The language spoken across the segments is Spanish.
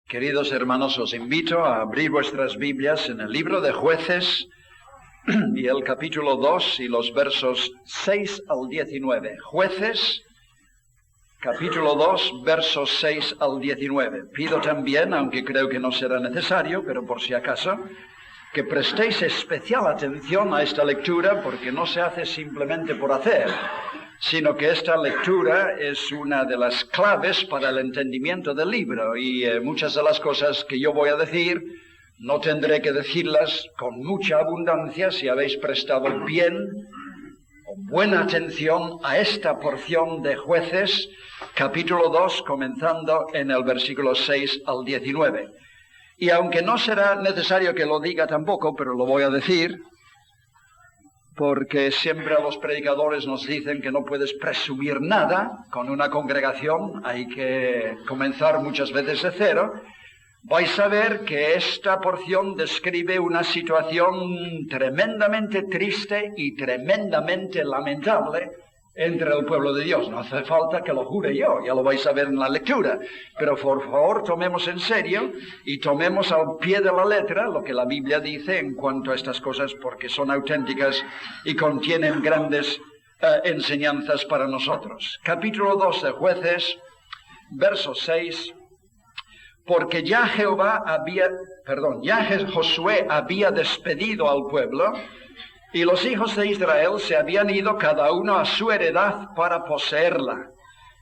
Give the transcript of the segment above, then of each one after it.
Queridos hermanos, os invito a abrir vuestras Biblias en el libro de Jueces y el capítulo 2 y los versos 6 al 19. Jueces, capítulo 2, versos 6 al 19. Pido también, aunque creo que no será necesario, pero por si acaso, que prestéis especial atención a esta lectura, porque no se hace simplemente por hacer, sino que esta lectura es una de las claves para el entendimiento del libro, y muchas de las cosas que yo voy a decir no tendré que decirlas con mucha abundancia si habéis prestado bien o buena atención a esta porción de Jueces, capítulo 2, comenzando en el versículo 6 al 19. Y aunque no será necesario que lo diga tampoco, pero lo voy a decir, porque siempre a los predicadores nos dicen que no puedes presumir nada con una congregación, hay que comenzar muchas veces de cero. Vais a ver que esta porción describe una situación tremendamente triste y tremendamente lamentable entre el pueblo de Dios. No hace falta que lo jure yo, ya lo vais a ver en la lectura. Pero por favor, tomemos en serio y tomemos al pie de la letra lo que la Biblia dice en cuanto a estas cosas, porque son auténticas y contienen grandes enseñanzas para nosotros. Capítulo 2 de Jueces, verso 6. Porque ya Josué había despedido al pueblo, y los hijos de Israel se habían ido cada uno a su heredad para poseerla.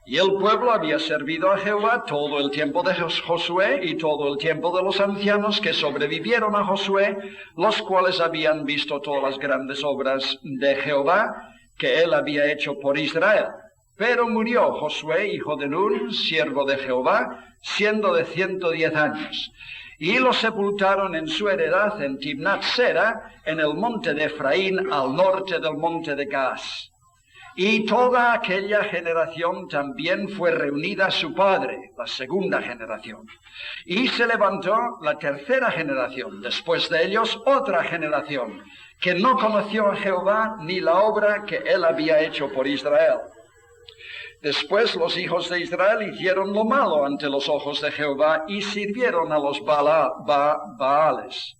Y el pueblo había servido a Jehová todo el tiempo de Josué y todo el tiempo de los ancianos que sobrevivieron a Josué, los cuales habían visto todas las grandes obras de Jehová que él había hecho por Israel. Pero murió Josué, hijo de Nun, siervo de Jehová, siendo de 110 años. Y lo sepultaron en su heredad en Timnat Sera, en el monte de Efraín, al norte del monte de Gaas. Y toda aquella generación también fue reunida a su padre, la segunda generación. Y se levantó la tercera generación, después de ellos otra generación, que no conoció a Jehová ni la obra que él había hecho por Israel. Después los hijos de Israel hicieron lo malo ante los ojos de Jehová y sirvieron a los Baales.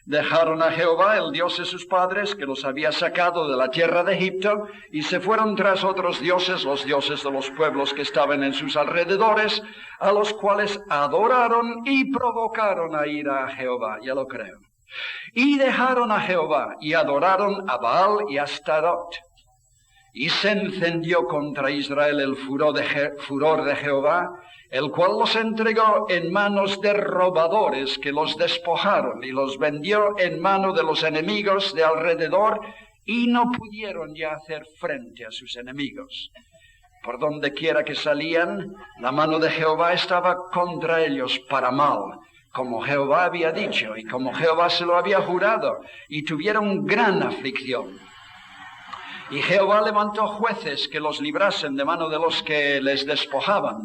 Dejaron a Jehová, el Dios de sus padres, que los había sacado de la tierra de Egipto, y se fueron tras otros dioses, los dioses de los pueblos que estaban en sus alrededores, a los cuales adoraron y provocaron a ira a Jehová, ya lo creo. Y dejaron a Jehová y adoraron a Baal y a Astarot. Y se encendió contra Israel el furor de Jehová, el cual los entregó en manos de robadores que los despojaron y los vendió en mano de los enemigos de alrededor, y no pudieron ya hacer frente a sus enemigos. Por donde quiera que salían, la mano de Jehová estaba contra ellos para mal, como Jehová había dicho y como Jehová se lo había jurado, y tuvieron gran aflicción. Y Jehová levantó jueces que los librasen de mano de los que les despojaban.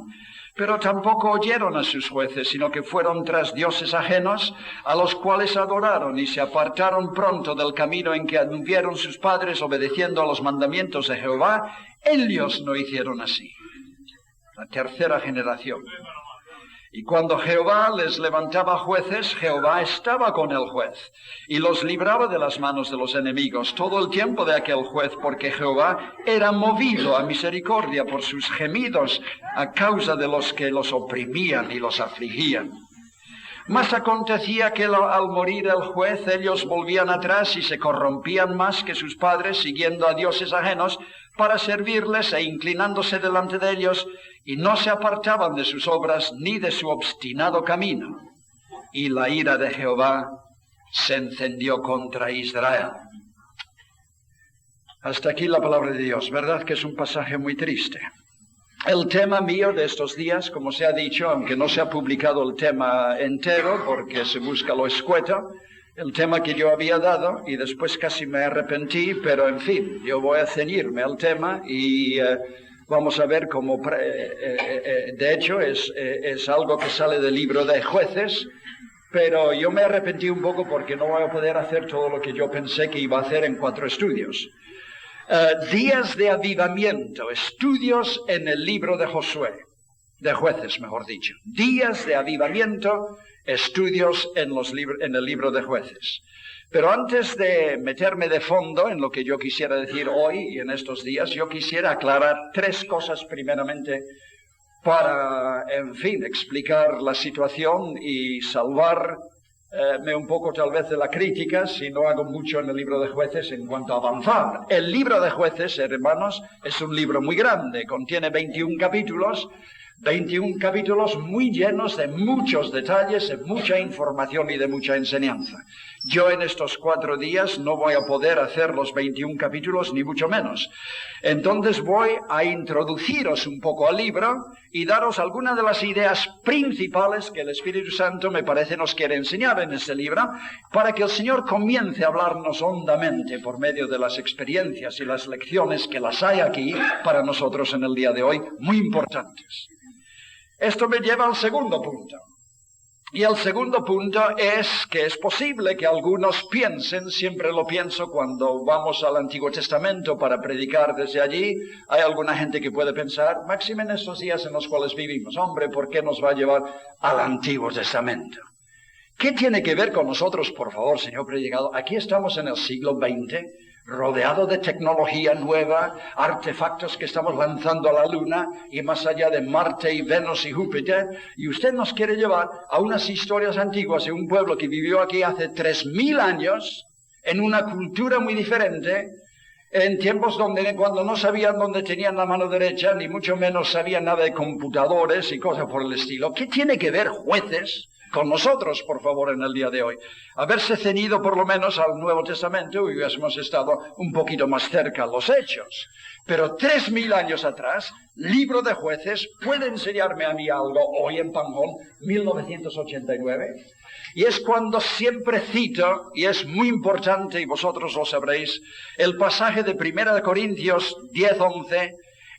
Pero tampoco oyeron a sus jueces, sino que fueron tras dioses ajenos, a los cuales adoraron y se apartaron pronto del camino en que anduvieron sus padres, obedeciendo a los mandamientos de Jehová. Ellos no hicieron así. La tercera generación. Y cuando Jehová les levantaba jueces, Jehová estaba con el juez, y los libraba de las manos de los enemigos todo el tiempo de aquel juez, porque Jehová era movido a misericordia por sus gemidos a causa de los que los oprimían y los afligían. Mas acontecía que al morir el juez, ellos volvían atrás y se corrompían más que sus padres, siguiendo a dioses ajenos para servirles e inclinándose delante de ellos, y no se apartaban de sus obras ni de su obstinado camino. Y la ira de Jehová se encendió contra Israel. Hasta aquí la palabra de Dios. ¿Verdad que es un pasaje muy triste? El tema mío de estos días, como se ha dicho, aunque no se ha publicado el tema entero porque se busca lo escueto, el tema que yo había dado, y después casi me arrepentí, pero en fin, yo voy a ceñirme al tema y vamos a ver cómo, de hecho, es algo que sale del libro de Jueces, pero yo me arrepentí un poco porque no voy a poder hacer todo lo que yo pensé que iba a hacer en 4 estudios. Días de avivamiento, estudios en el libro de Josué. de Jueces, mejor dicho. Días de avivamiento, estudios en el libro de Jueces. Pero antes de meterme de fondo en lo que yo quisiera decir hoy y en estos días, yo quisiera aclarar 3 cosas primeramente para, en fin, explicar la situación y salvarme un poco tal vez de la crítica si no hago mucho en el libro de Jueces en cuanto a avanzar. El libro de Jueces, hermanos, es un libro muy grande, contiene 21 capítulos muy llenos de muchos detalles, de mucha información y de mucha enseñanza. Yo en estos 4 días no voy a poder hacer los 21 capítulos, ni mucho menos. Entonces voy a introduciros un poco al libro y daros algunas de las ideas principales que el Espíritu Santo me parece nos quiere enseñar en este libro, para que el Señor comience a hablarnos hondamente por medio de las experiencias y las lecciones que las hay aquí para nosotros en el día de hoy, muy importantes. Esto me lleva al segundo punto. Y el segundo punto es que es posible que algunos piensen, siempre lo pienso cuando vamos al Antiguo Testamento para predicar desde allí, hay alguna gente que puede pensar, máxime en estos días en los cuales vivimos, hombre, ¿por qué nos va a llevar al Antiguo Testamento? ¿Qué tiene que ver con nosotros, por favor, señor predicador? Aquí estamos en el siglo XX, rodeado de tecnología nueva, artefactos que estamos lanzando a la Luna y más allá de Marte y Venus y Júpiter, y usted nos quiere llevar a unas historias antiguas de un pueblo que vivió aquí hace 3000 años, en una cultura muy diferente, en tiempos cuando no sabían dónde tenían la mano derecha, ni mucho menos sabían nada de computadores y cosas por el estilo. ¿Qué tiene que ver Jueces con nosotros, por favor, en el día de hoy? Haberse ceñido por lo menos al Nuevo Testamento y hubiésemos estado un poquito más cerca a los Hechos. Pero 3000 años atrás, libro de Jueces puede enseñarme a mí algo hoy en Panjón, 1989. Y es cuando siempre cito, y es muy importante, y vosotros lo sabréis, el pasaje de 1 Corintios 10:11.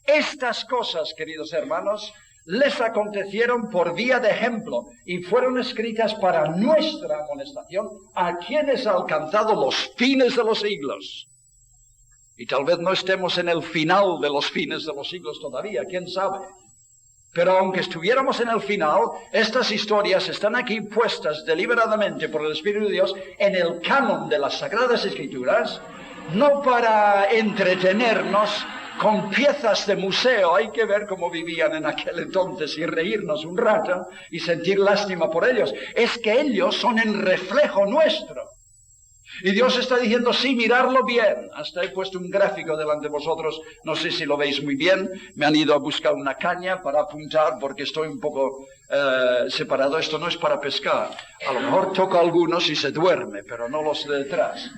Estas cosas, queridos hermanos, les acontecieron por vía de ejemplo y fueron escritas para nuestra amonestación, a quienes ha alcanzado los fines de los siglos. Y tal vez no estemos en el final de los fines de los siglos todavía, quién sabe. Pero aunque estuviéramos en el final, estas historias están aquí puestas deliberadamente por el Espíritu de Dios en el canon de las Sagradas Escrituras, no para entretenernos con piezas de museo. Hay que ver cómo vivían en aquel entonces y reírnos un rato y sentir lástima por ellos. Es que ellos son el reflejo nuestro. Y Dios está diciendo, sí, mirarlo bien. Hasta he puesto un gráfico delante de vosotros, no sé si lo veis muy bien. Me han ido a buscar una caña para apuntar porque estoy un poco separado. Esto no es para pescar. A lo mejor toca a algunos y se duerme, pero no los de detrás.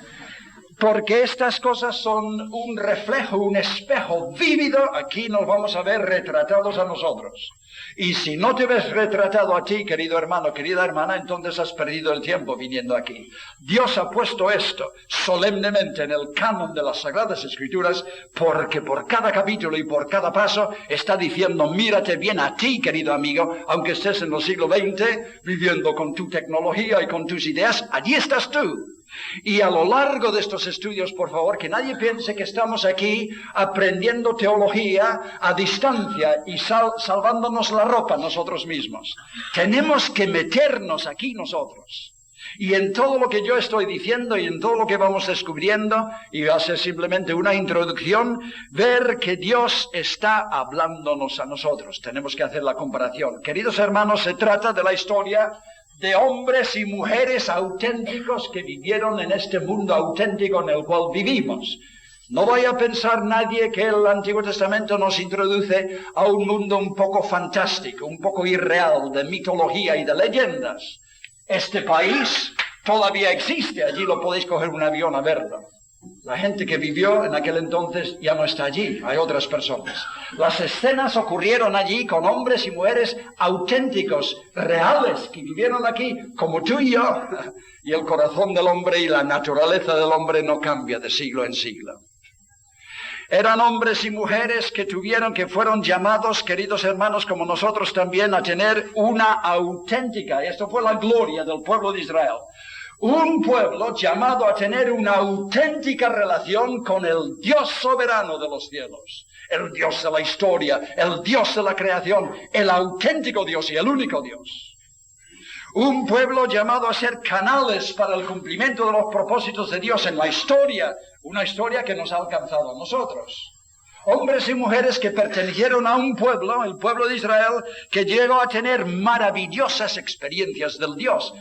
Porque estas cosas son un reflejo, un espejo vívido. Aquí nos vamos a ver retratados a nosotros. Y si no te ves retratado a ti, querido hermano, querida hermana, entonces has perdido el tiempo viniendo aquí. Dios ha puesto esto solemnemente en el canon de las Sagradas Escrituras, porque por cada capítulo y por cada paso está diciendo, mírate bien a ti, querido amigo, aunque estés en el siglo XX, viviendo con tu tecnología y con tus ideas, allí estás tú. Y a lo largo de estos estudios, por favor, que nadie piense que estamos aquí aprendiendo teología a distancia y salvándonos la ropa nosotros mismos. Tenemos que meternos aquí nosotros. Y en todo lo que yo estoy diciendo y en todo lo que vamos descubriendo, y va a ser simplemente una introducción, ver que Dios está hablándonos a nosotros. Tenemos que hacer la comparación. Queridos hermanos, se trata de la historia de hombres y mujeres auténticos que vivieron en este mundo auténtico en el cual vivimos. No vaya a pensar nadie que el Antiguo Testamento nos introduce a un mundo un poco fantástico, un poco irreal, de mitología y de leyendas. Este país todavía existe, allí lo podéis coger un avión a verlo. La gente que vivió en aquel entonces ya no está allí, hay otras personas. Las escenas ocurrieron allí con hombres y mujeres auténticos, reales, que vivieron aquí como tú y yo. Y el corazón del hombre y la naturaleza del hombre no cambia de siglo en siglo. Eran hombres y mujeres que fueron llamados, queridos hermanos, como nosotros también, a tener una auténtica, y esto fue la gloria del pueblo de Israel, un pueblo llamado a tener una auténtica relación con el Dios soberano de los cielos, el Dios de la historia, el Dios de la creación, el auténtico Dios y el único Dios. Un pueblo llamado a ser canales para el cumplimiento de los propósitos de Dios en la historia, una historia que nos ha alcanzado a nosotros. Hombres y mujeres que pertenecieron a un pueblo, el pueblo de Israel, que llegó a tener maravillosas experiencias de Dios.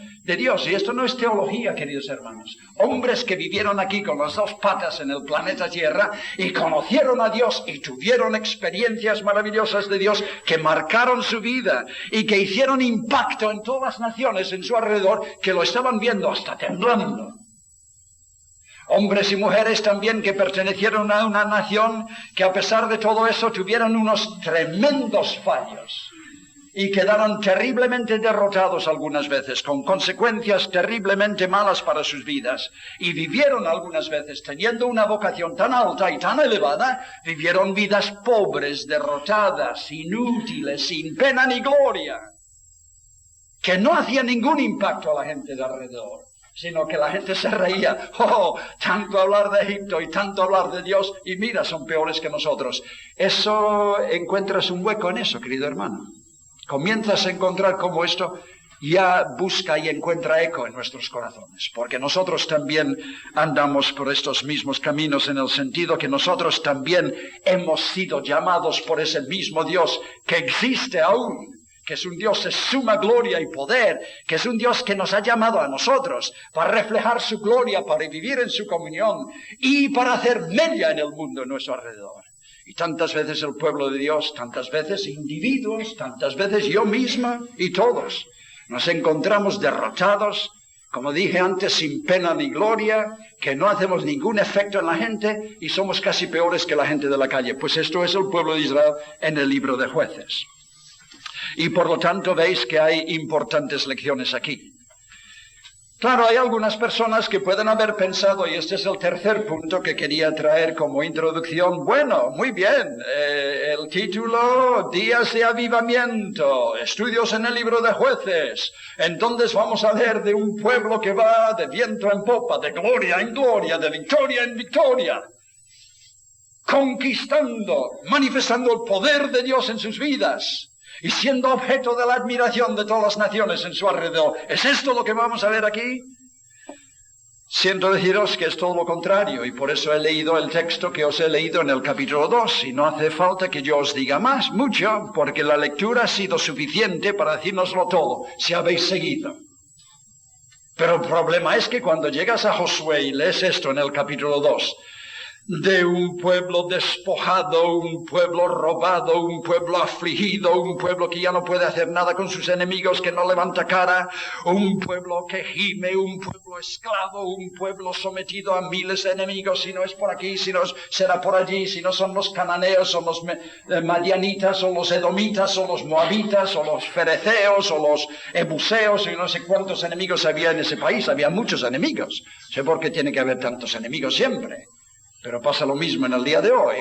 Y esto no es teología, queridos hermanos. Hombres que vivieron aquí con las dos patas en el planeta Tierra y conocieron a Dios y tuvieron experiencias maravillosas de Dios que marcaron su vida y que hicieron impacto en todas las naciones en su alrededor que lo estaban viendo hasta temblando. Hombres y mujeres también que pertenecieron a una nación que a pesar de todo eso tuvieron unos tremendos fallos y quedaron terriblemente derrotados algunas veces, con consecuencias terriblemente malas para sus vidas. Y vivieron algunas veces, teniendo una vocación tan alta y tan elevada, vivieron vidas pobres, derrotadas, inútiles, sin pena ni gloria, que no hacían ningún impacto a la gente de alrededor, sino que la gente se reía. ¡Oh, tanto hablar de Egipto y tanto hablar de Dios! Y mira, son peores que nosotros. Eso, encuentras un hueco en eso, querido hermano. Comienzas a encontrar cómo esto ya busca y encuentra eco en nuestros corazones. Porque nosotros también andamos por estos mismos caminos, en el sentido que nosotros también hemos sido llamados por ese mismo Dios que existe aún, que es un Dios de suma gloria y poder, que es un Dios que nos ha llamado a nosotros para reflejar su gloria, para vivir en su comunión y para hacer mella en el mundo en nuestro alrededor. Y tantas veces el pueblo de Dios, tantas veces individuos, tantas veces yo misma y todos, nos encontramos derrotados, como dije antes, sin pena ni gloria, que no hacemos ningún efecto en la gente y somos casi peores que la gente de la calle. Pues esto es el pueblo de Israel en el libro de Jueces. Y por lo tanto veis que hay importantes lecciones aquí. Claro, hay algunas personas que pueden haber pensado, y este es el tercer punto que quería traer como introducción, bueno, muy bien, el título, Días de Avivamiento, estudios en el libro de Jueces, entonces vamos a leer de un pueblo que va de viento en popa, de gloria en gloria, de victoria en victoria, conquistando, manifestando el poder de Dios en sus vidas y siendo objeto de la admiración de todas las naciones en su alrededor. ¿Es esto lo que vamos a ver aquí? Siento deciros que es todo lo contrario, y por eso he leído el texto que os he leído en el capítulo 2, y no hace falta que yo os diga mucho, porque la lectura ha sido suficiente para decírnoslo todo, si habéis seguido. Pero el problema es que cuando llegas a Josué y lees esto en el capítulo 2, de un pueblo despojado, un pueblo robado, un pueblo afligido, un pueblo que ya no puede hacer nada con sus enemigos, que no levanta cara, un pueblo que gime, un pueblo esclavo, un pueblo sometido a miles de enemigos, si no es por aquí, si no será por allí, si no son los cananeos, son los madianitas, o los edomitas, o los moabitas, o los fereceos, o los ebuseos, y no sé cuántos enemigos había en ese país. Había muchos enemigos. Sé por qué tiene que haber tantos enemigos siempre. Pero pasa lo mismo en el día de hoy.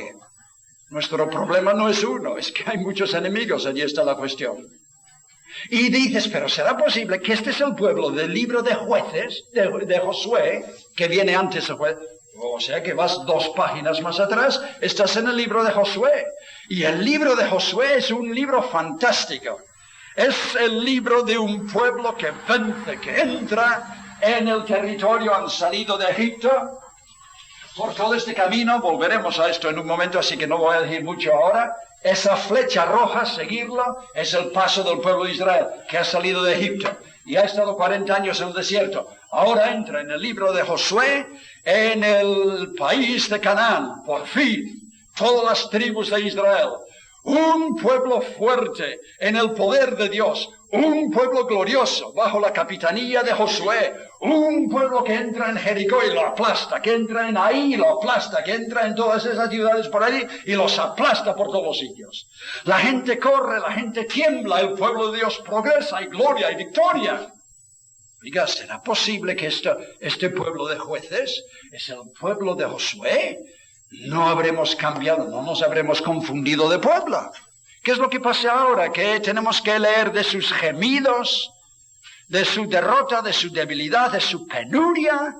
Nuestro problema no es uno, es que hay muchos enemigos, allí está la cuestión. Y dices, pero ¿será posible que este es el pueblo del libro de Jueces, de Josué, que viene antes de Jueces? O sea que vas 2 páginas más atrás, estás en el libro de Josué. Y el libro de Josué es un libro fantástico. Es el libro de un pueblo que vence, que entra en el territorio, han salido de Egipto. Por todo este camino, volveremos a esto en un momento, así que no voy a decir mucho ahora. Esa flecha roja, seguirlo, es el paso del pueblo de Israel, que ha salido de Egipto y ha estado 40 años en el desierto. Ahora entra en el libro de Josué, en el país de Canaán, por fin, todas las tribus de Israel. Un pueblo fuerte en el poder de Dios, un pueblo glorioso bajo la capitanía de Josué, un pueblo que entra en Jericó y lo aplasta, que entra en Ahí y lo aplasta, que entra en todas esas ciudades por allí y los aplasta por todos los sitios. La gente corre, la gente tiembla, el pueblo de Dios progresa, hay gloria y victoria. Oiga, ¿será posible que este pueblo de Jueces es el pueblo de Josué? No habremos cambiado, no nos habremos confundido de pueblo. ¿Qué es lo que pasa ahora? ¿Que tenemos que leer de sus gemidos, de su derrota, de su debilidad, de su penuria?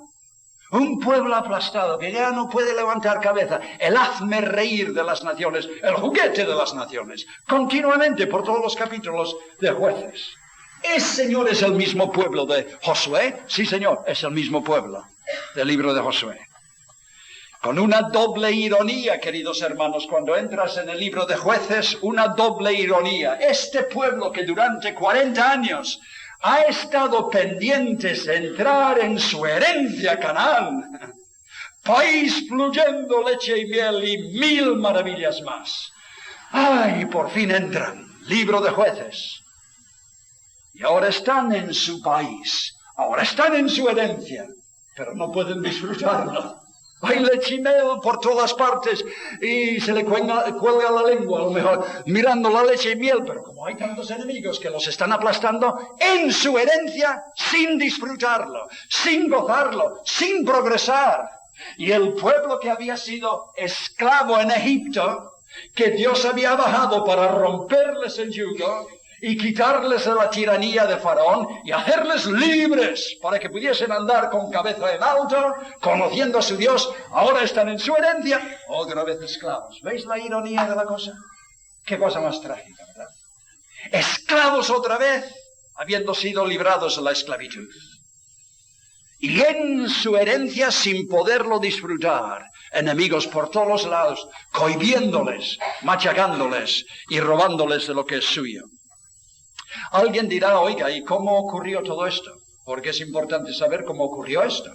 Un pueblo aplastado que ya no puede levantar cabeza. El hazme reír de las naciones, el juguete de las naciones. Continuamente por todos los capítulos de Jueces. Señor, es el mismo pueblo de Josué. Sí, Señor, es el mismo pueblo del libro de Josué. Con una doble ironía, queridos hermanos, cuando entras en el libro de Jueces, una doble ironía. Este pueblo que durante 40 años ha estado pendientes de entrar en su herencia Canaán, país fluyendo leche y miel y 1000 maravillas más. ¡Ay, por fin entran! Libro de Jueces. Y ahora están en su país, ahora están en su herencia, pero no pueden disfrutarlo. Hay leche y miel por todas partes y se le cuelga la lengua, a lo mejor, mirando la leche y miel, pero como hay tantos enemigos que los están aplastando en su herencia sin disfrutarlo, sin gozarlo, sin progresar. Y el pueblo que había sido esclavo en Egipto, que Dios había bajado para romperles el yugo y quitarles de la tiranía de Faraón y hacerles libres para que pudiesen andar con cabeza en alto, conociendo a su Dios, ahora están en su herencia, otra vez esclavos. ¿Veis la ironía de la cosa? Qué cosa más trágica, ¿verdad? Esclavos otra vez, habiendo sido librados de la esclavitud. Y en su herencia sin poderlo disfrutar, enemigos por todos los lados, cohibiéndoles, machacándoles y robándoles de lo que es suyo. Alguien dirá, oiga, ¿y cómo ocurrió todo esto? Porque es importante saber cómo ocurrió esto.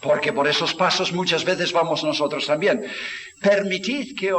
Porque por esos pasos muchas veces vamos nosotros también. Permitid que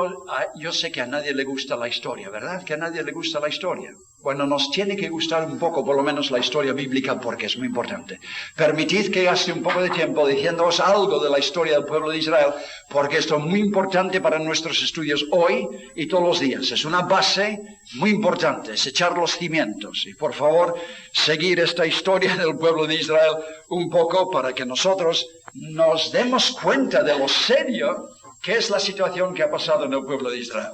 yo sé que a nadie le gusta la historia, ¿verdad? Que a nadie le gusta la historia. Bueno, nos tiene que gustar un poco, por lo menos, la historia bíblica, porque es muy importante. Permitid que gaste un poco de tiempo diciéndoos algo de la historia del pueblo de Israel, porque esto es muy importante para nuestros estudios hoy y todos los días. Es una base muy importante, es echar los cimientos. Y por favor, seguir esta historia del pueblo de Israel un poco para que nosotros nos demos cuenta de lo serio que es la situación que ha pasado en el pueblo de Israel.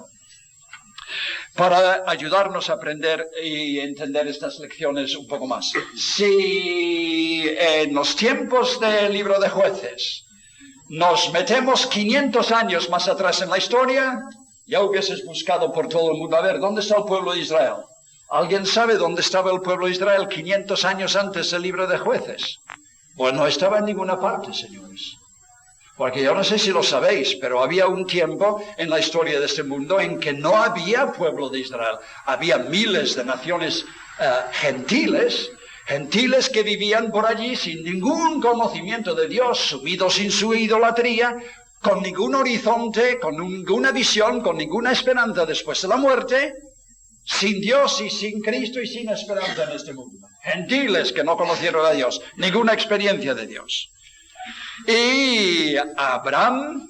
Para ayudarnos a aprender y entender estas lecciones un poco más. Si en los tiempos del libro de Jueces nos metemos 500 años más atrás en la historia, ya hubieses buscado por todo el mundo. A ver, ¿dónde está el pueblo de Israel? ¿Alguien sabe dónde estaba el pueblo de Israel 500 años antes del libro de Jueces? Pues no estaba en ninguna parte, señores. Porque yo no sé si lo sabéis, pero había un tiempo en la historia de este mundo en que no había pueblo de Israel. Había miles de naciones gentiles que vivían por allí sin ningún conocimiento de Dios, sumidos en su idolatría, con ningún horizonte, con ninguna visión, con ninguna esperanza después de la muerte, sin Dios y sin Cristo y sin esperanza en este mundo. Gentiles que no conocieron a Dios, ninguna experiencia de Dios. Y Abraham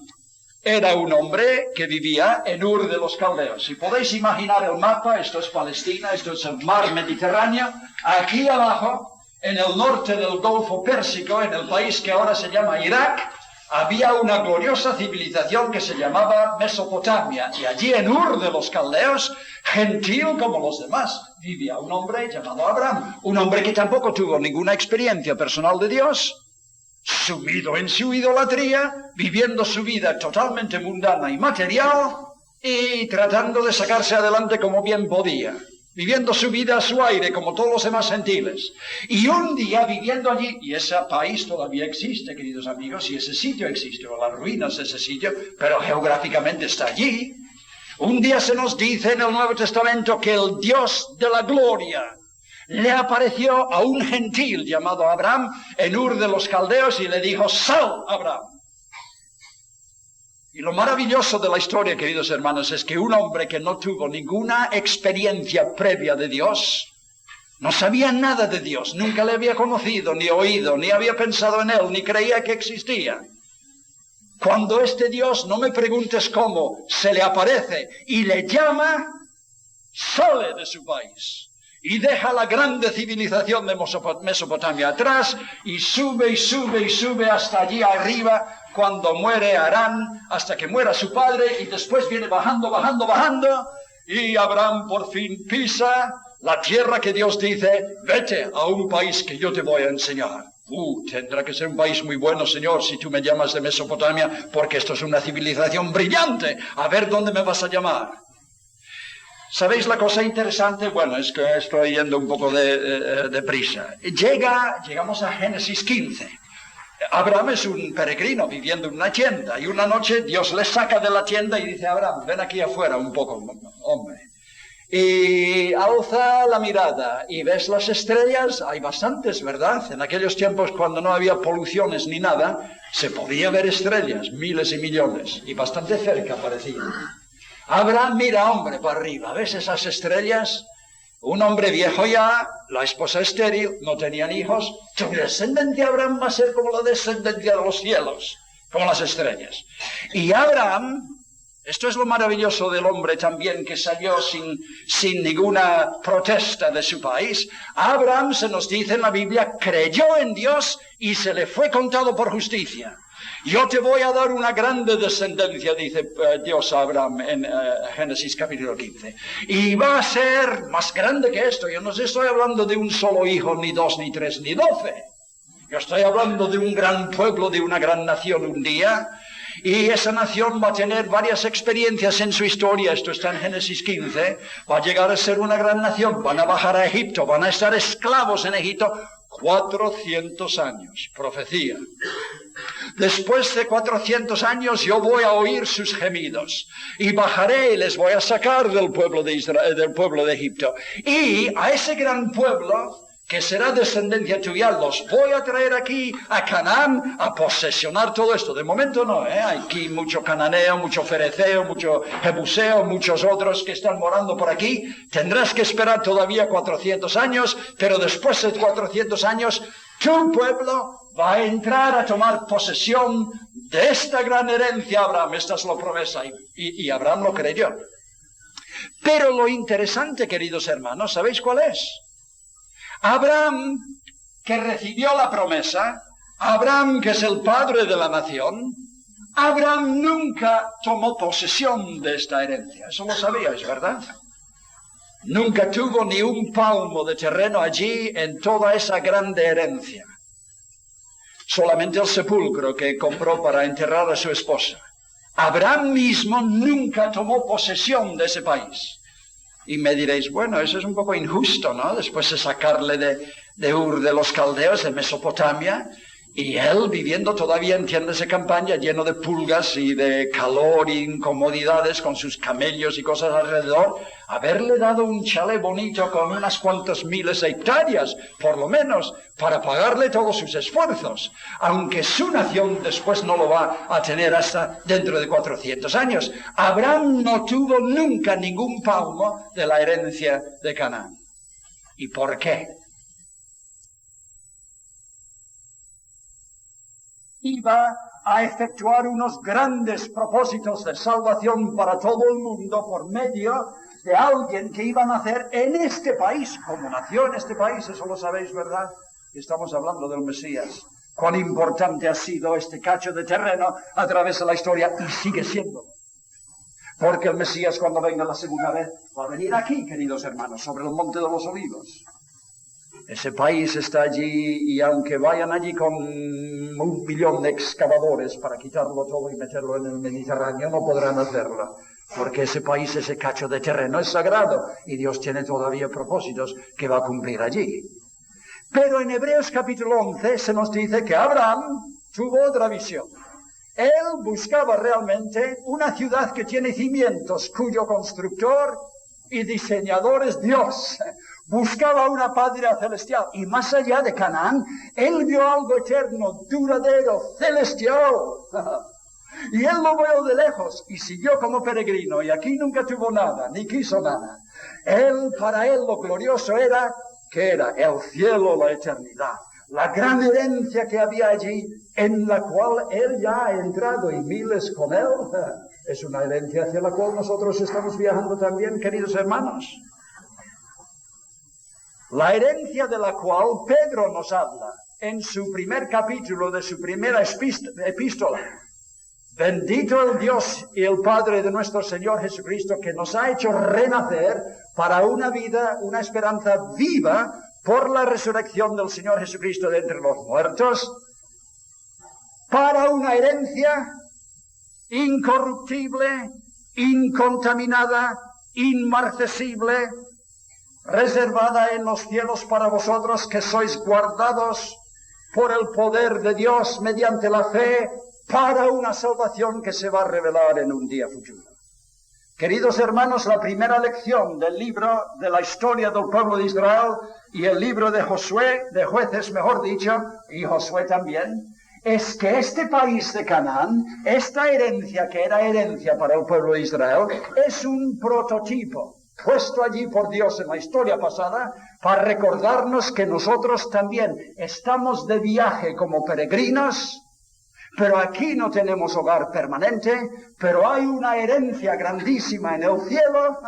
era un hombre que vivía en Ur de los Caldeos. Si podéis imaginar el mapa, esto es Palestina, esto es el mar Mediterráneo. Aquí abajo, en el norte del Golfo Pérsico, en el país que ahora se llama Irak, había una gloriosa civilización que se llamaba Mesopotamia. Y allí en Ur de los Caldeos, gentil como los demás, vivía un hombre llamado Abraham. Un hombre que tampoco tuvo ninguna experiencia personal de Dios, sumido en su idolatría, viviendo su vida totalmente mundana y material y tratando de sacarse adelante como bien podía, viviendo su vida a su aire como todos los demás gentiles. Y un día viviendo allí, y ese país todavía existe, queridos amigos, y ese sitio existe, o las ruinas de ese sitio, pero geográficamente está allí. Un día se nos dice en el Nuevo Testamento que el Dios de la gloria le apareció a un gentil llamado Abraham en Ur de los Caldeos y le dijo: «Sal, Abraham». Y lo maravilloso de la historia, queridos hermanos, es que un hombre que no tuvo ninguna experiencia previa de Dios, no sabía nada de Dios, nunca le había conocido, ni oído, ni había pensado en él, ni creía que existía. Cuando este Dios, no me preguntes cómo, se le aparece y le llama, sale de su país y deja la grande civilización de Mesopotamia atrás y sube y sube y sube hasta allí arriba, cuando muere Harán, hasta que muera su padre, y después viene bajando, y Abraham por fin pisa la tierra que Dios dice: vete a un país que yo te voy a enseñar. Tendrá que ser un país muy bueno, Señor, si tú me llamas de Mesopotamia, porque esto es una civilización brillante. A ver dónde me vas a llamar. ¿Sabéis la cosa interesante? Bueno, es que estoy yendo un poco de prisa. Llegamos a Génesis 15. Abraham es un peregrino viviendo en una tienda y una noche Dios le saca de la tienda y dice: Abraham, ven aquí afuera un poco, hombre. Y alza la mirada y ves las estrellas. Hay bastantes, ¿verdad? En aquellos tiempos, cuando no había poluciones ni nada, se podía ver estrellas, miles y millones, y bastante cerca parecían. Abraham mira, hombre, para arriba, ¿ves esas estrellas? Un hombre viejo ya, la esposa estéril, no tenían hijos. Su descendencia Abraham va a ser como la descendencia de los cielos, como las estrellas. Y Abraham, esto es lo maravilloso del hombre también, que salió sin ninguna protesta de su país. Abraham, se nos dice en la Biblia, creyó en Dios y se le fue contado por justicia. Yo te voy a dar una grande descendencia, dice Dios a Abraham en Génesis capítulo 15. Y va a ser más grande que esto. Yo no estoy hablando de un solo hijo, ni 2, ni 3, ni 12. Yo estoy hablando de un gran pueblo, de una gran nación un día. Y esa nación va a tener varias experiencias en su historia. Esto está en Génesis 15. Va a llegar a ser una gran nación. Van a bajar a Egipto. Van a estar esclavos en Egipto 400 años. Profecía. Después de 400 años yo voy a oír sus gemidos y bajaré y les voy a sacar del pueblo de Israel, del pueblo de Egipto. Y a ese gran pueblo, que será descendencia tuya, los voy a traer aquí a Canaán a posesionar todo esto. De momento no, hay aquí mucho cananeo, mucho fereceo, mucho jebuseo, muchos otros que están morando por aquí. Tendrás que esperar todavía 400 años, pero después de 400 años, tu pueblo va a entrar a tomar posesión de esta gran herencia, Abraham. Esta es la promesa, y Abraham lo creyó. Pero lo interesante, queridos hermanos, ¿sabéis cuál es? Abraham, que recibió la promesa, Abraham, que es el padre de la nación, Abraham nunca tomó posesión de esta herencia. Eso lo sabíais, ¿verdad? Nunca tuvo ni un palmo de terreno allí en toda esa grande herencia. Solamente el sepulcro que compró para enterrar a su esposa. Abraham mismo nunca tomó posesión de ese país. Y me diréis, bueno, eso es un poco injusto, ¿no? Después de sacarle de Ur de los Caldeos, de Mesopotamia, y él viviendo todavía en tiendas de campaña, lleno de pulgas y de calor y incomodidades, con sus camellos y cosas alrededor, haberle dado un chalet bonito con unas cuantas miles de hectáreas, por lo menos, para pagarle todos sus esfuerzos, aunque su nación después no lo va a tener hasta dentro de 400 años. Abraham no tuvo nunca ningún palmo de la herencia de Canaán. ¿Y por qué? Iba a efectuar unos grandes propósitos de salvación para todo el mundo por medio de alguien que iba a nacer en este país, como nació en este país. Eso lo sabéis, ¿verdad? Estamos hablando del Mesías. Cuán importante ha sido este cacho de terreno a través de la historia, y sigue siendo. Porque el Mesías, cuando venga la segunda vez, va a venir aquí, queridos hermanos, sobre el Monte de los Olivos. Ese país está allí, y aunque vayan allí con 1 millón de excavadores para quitarlo todo y meterlo en el Mediterráneo, no podrán hacerlo, porque ese país, ese cacho de terreno es sagrado, y Dios tiene todavía propósitos que va a cumplir allí. Pero en Hebreos capítulo 11 se nos dice que Abraham tuvo otra visión. Él buscaba realmente una ciudad que tiene cimientos, cuyo constructor y diseñador es Dios. Buscaba una patria celestial, y más allá de Canaán, él vio algo eterno, duradero, celestial. Y él lo vio de lejos y siguió como peregrino, y aquí nunca tuvo nada, ni quiso nada. Para él lo glorioso era, ¿qué era? El cielo, la eternidad, la gran herencia que había allí, en la cual él ya ha entrado, y miles con él. Es una herencia hacia la cual nosotros estamos viajando también, queridos hermanos. La herencia de la cual Pedro nos habla en su primer capítulo de su primera epístola. Bendito el Dios y el Padre de nuestro Señor Jesucristo, que nos ha hecho renacer para una vida, una esperanza viva por la resurrección del Señor Jesucristo de entre los muertos, para una herencia incorruptible, incontaminada, inmarcesible, reservada en los cielos para vosotros, que sois guardados por el poder de Dios mediante la fe, para una salvación que se va a revelar en un día futuro. Queridos hermanos, la primera lección del libro de la historia del pueblo de Israel y el libro de Josué, de Jueces mejor dicho, y Josué también, es que este país de Canaán, esta herencia que era herencia para el pueblo de Israel, es un prototipo puesto allí por Dios en la historia pasada para recordarnos que nosotros también estamos de viaje como peregrinos, pero aquí no tenemos hogar permanente, pero hay una herencia grandísima en el cielo,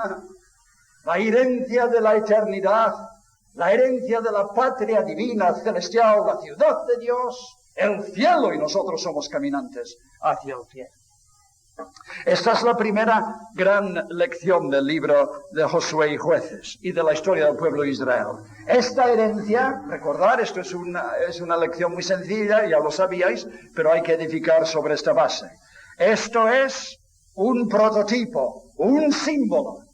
la herencia de la eternidad, la herencia de la patria divina, celestial, la ciudad de Dios, el cielo, y nosotros somos caminantes hacia el cielo. Esta es la primera gran lección del libro de Josué y Jueces y de la historia del pueblo de Israel. Esta herencia, recordar, esto es una lección muy sencilla, ya lo sabíais, pero hay que edificar sobre esta base. Esto es un prototipo, un símbolo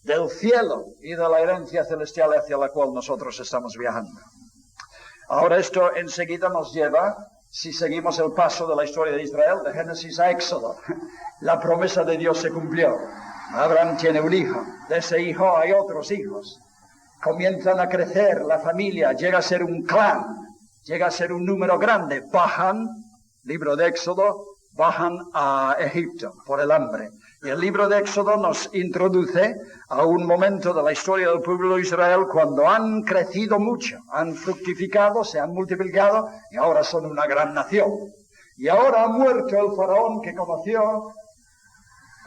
del cielo y de la herencia celestial hacia la cual nosotros estamos viajando. Ahora esto enseguida nos lleva, si seguimos el paso de la historia de Israel, de Génesis a Éxodo. La promesa de Dios se cumplió. Abraham tiene un hijo. De ese hijo hay otros hijos. Comienzan a crecer la familia. Llega a ser un clan. Llega a ser un número grande. Bajan, libro de Éxodo, bajan a Egipto por el hambre. Y el libro de Éxodo nos introduce a un momento de la historia del pueblo de Israel cuando han crecido mucho, han fructificado, se han multiplicado y ahora son una gran nación. Y ahora ha muerto el faraón que conoció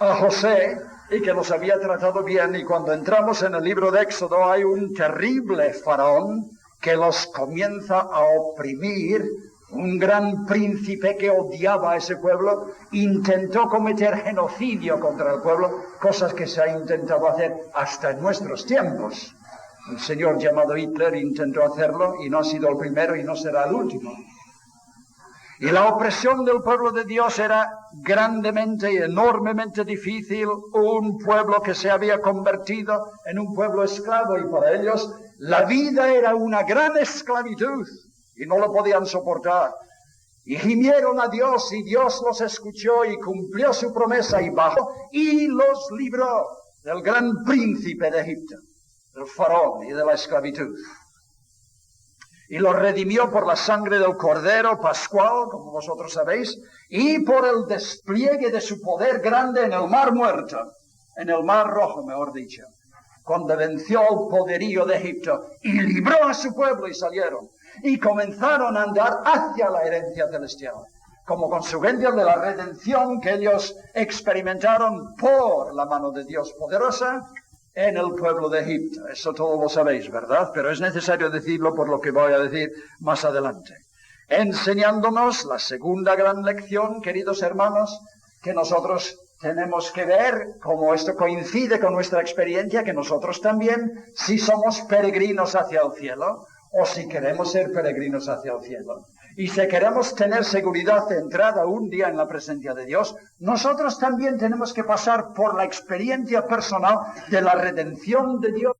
a José y que los había tratado bien, y cuando entramos en el libro de Éxodo hay un terrible faraón que los comienza a oprimir. Un gran príncipe que odiaba a ese pueblo intentó cometer genocidio contra el pueblo, cosas que se ha intentado hacer hasta en nuestros tiempos. Un señor llamado Hitler intentó hacerlo y no ha sido el primero y no será el último. Y la opresión del pueblo de Dios era grandemente y enormemente difícil, un pueblo que se había convertido en un pueblo esclavo, y para ellos la vida era una gran esclavitud. Y no lo podían soportar. Y gimieron a Dios, y Dios los escuchó y cumplió su promesa y bajó y los libró del gran príncipe de Egipto, del faraón y de la esclavitud. Y los redimió por la sangre del Cordero Pascual, como vosotros sabéis, y por el despliegue de su poder grande en el Mar Muerto, en el Mar Rojo, mejor dicho, cuando venció el poderío de Egipto y libró a su pueblo y salieron. Y comenzaron a andar hacia la herencia celestial, como consecuencia de la redención que ellos experimentaron por la mano de Dios poderosa en el pueblo de Egipto. Eso todo lo sabéis, ¿verdad? Pero es necesario decirlo por lo que voy a decir más adelante. Enseñándonos la segunda gran lección, queridos hermanos, que nosotros tenemos que ver, como esto coincide con nuestra experiencia, que nosotros también, si somos peregrinos hacia el cielo, o si queremos ser peregrinos hacia el cielo, y si queremos tener seguridad de entrada un día en la presencia de Dios, nosotros también tenemos que pasar por la experiencia personal de la redención de Dios.